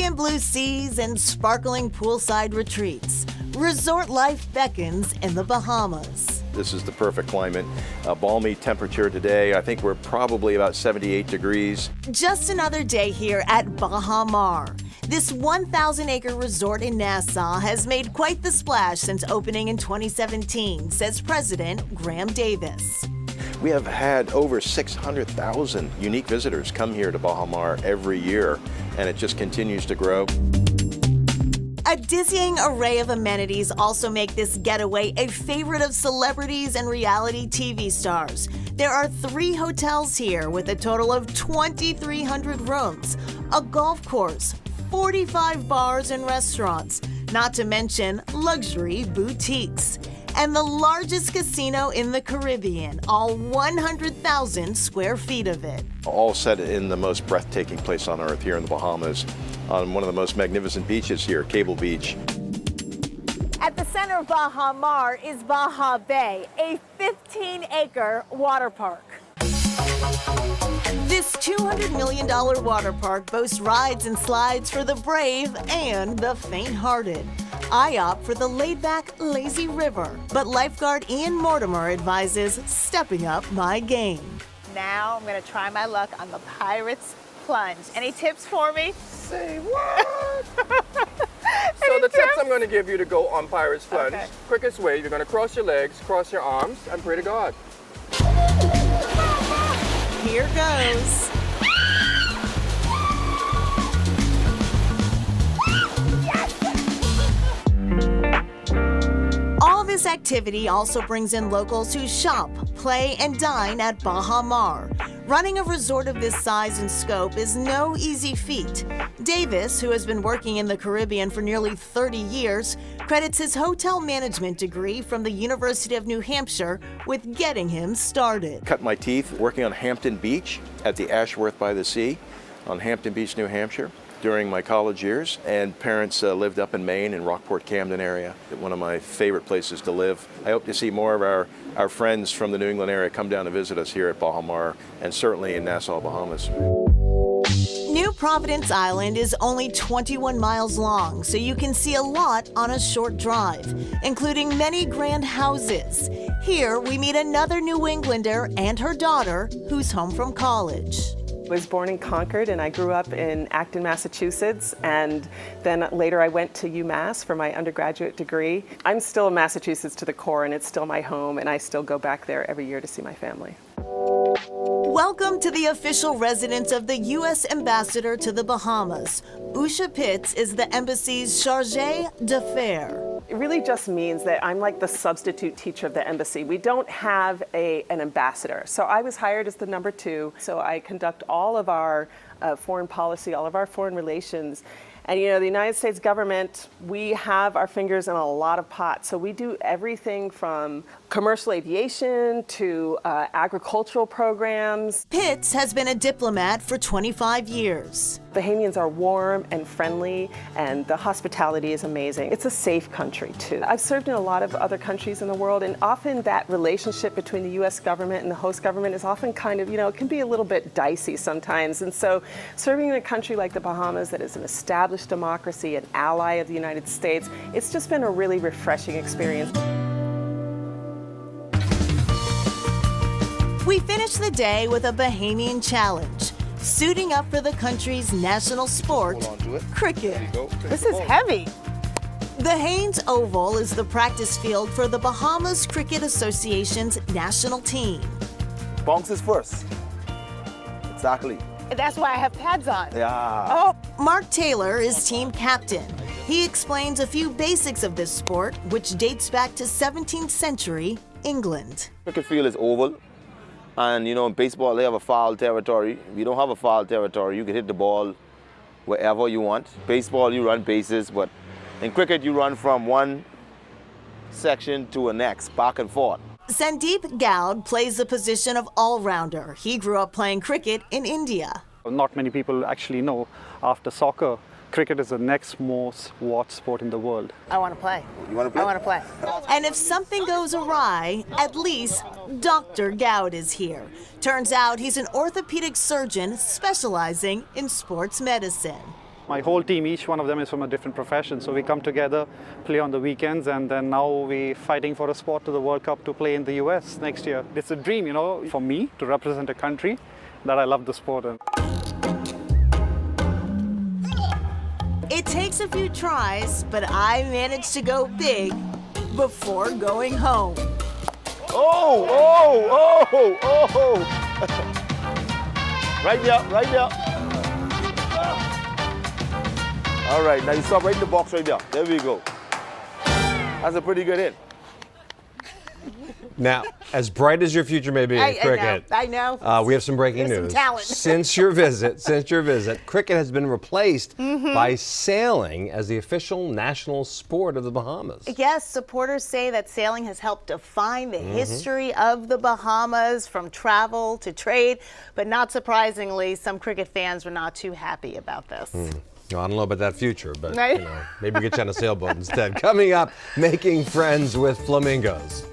Ocean blue seas and sparkling poolside retreats. Resort life beckons in the Bahamas. This is the perfect climate. A balmy temperature today. I think we're probably about 78 degrees. Just another day here at Baha Mar. This 1,000-acre resort in Nassau has made quite the splash since opening in 2017, says President Graham Davis. We have had over 600,000 unique visitors come here to Baha Mar every year, and it just continues to grow. A dizzying array of amenities also make this getaway a favorite of celebrities and reality TV stars. There are 3 hotels here with a total of 2,300 rooms, a golf course, 45 bars and restaurants, not to mention luxury boutiques. And the largest casino in the Caribbean, all 100,000 square feet of it. All set in the most breathtaking place on earth here in the Bahamas, on one of the most magnificent beaches here, Cable Beach. At the center of Baha Mar is Baha Bay, a 15-acre water park. This $200 million water park boasts rides and slides for the brave and the faint-hearted. I opt for the laid-back, lazy river, but lifeguard Ian Mortimer advises stepping up my game. Now I'm going to try my luck on the Pirate's Plunge. Any tips for me? Say what? So the tips I'm going to give you to go on Pirate's Plunge, Okay. Quickest way, you're going to cross your legs, cross your arms, and pray to God. Here goes. All this activity also brings in locals who shop, play, and dine at Baha Mar. Running a resort of this size and scope is no easy feat. Davis, who has been working in the Caribbean for nearly 30 years, credits his hotel management degree from the University of New Hampshire with getting him started. Cut my teeth working on Hampton Beach at the Ashworth by the Sea on Hampton Beach, New Hampshire during my college years, and parents lived up in Maine in Rockport, Camden area. One of my favorite places to live. I hope to see more of our friends from the New England area come down to visit us here at Baha Mar and certainly in Nassau, Bahamas. New Providence Island is only 21 miles long, so you can see a lot on a short drive, including many grand houses. Here we meet another New Englander and her daughter who's home from college. I was born in Concord and I grew up in Acton, Massachusetts, and then later I went to UMass for my undergraduate degree. I'm still in Massachusetts to the core, and it's still my home, and I still go back there every year to see my family. Welcome to the official residence of the U.S. Ambassador to the Bahamas. Usha Pitts is the embassy's chargé d'affaires. It really just means that I'm like the substitute teacher of the embassy. We don't have an ambassador. So I was hired as the number 2. So I conduct all of our foreign policy, all of our foreign relations. And you know, the United States government, we have our fingers in a lot of pots. So we do everything from commercial aviation to agricultural programs. Pitts has been a diplomat for 25 years. Bahamians are warm and friendly, and the hospitality is amazing. It's a safe country, too. I've served in a lot of other countries in the world, and often that relationship between the U.S. government and the host government is often kind of, you know, it can be a little bit dicey sometimes. And so serving in a country like the Bahamas that is an established democracy, an ally of the United States, it's just been a really refreshing experience. We finish the day with a Bahamian challenge, suiting up for the country's national sport, cricket. This is heavy. The Haynes Oval is the practice field for the Bahamas Cricket Association's national team. Bounces first. Exactly. That's why I have pads on. Yeah. Oh, Mark Taylor is team captain. He explains a few basics of this sport, which dates back to 17th century England. Cricket field is oval. And you know, in baseball, they have a foul territory. If you don't have a foul territory, you can hit the ball wherever you want. Baseball, you run bases, but in cricket, you run from one section to the next, back and forth. Sandeep Goud plays the position of all-rounder. He grew up playing cricket in India. Not many people actually know, after soccer, cricket is the next most watched sport in the world. I want to play. You want to play? I want to play. And if something goes awry, at least Dr. Goud is here. Turns out he's an orthopedic surgeon specializing in sports medicine. My whole team, each one of them is from a different profession. So we come together, play on the weekends, and then now we're fighting for a spot to the World Cup to play in the US next year. It's a dream, you know, for me to represent a country that I love the sport in. It takes a few tries, but I managed to go big before going home. Oh, oh, oh, oh. Right there, right there. All right, now you stop right in the box right there. There we go. That's a pretty good hit. Now, as bright as your future may be in cricket, I know. We have some breaking There's news. some talent. Since your visit, cricket has been replaced by sailing as the official national sport of the Bahamas. Yes, supporters say that sailing has helped define the history of the Bahamas, from travel to trade. But not surprisingly, some cricket fans were not too happy about this. Well, I don't know about that future, but Right. maybe get you on a sailboat instead. Coming up, making friends with flamingos.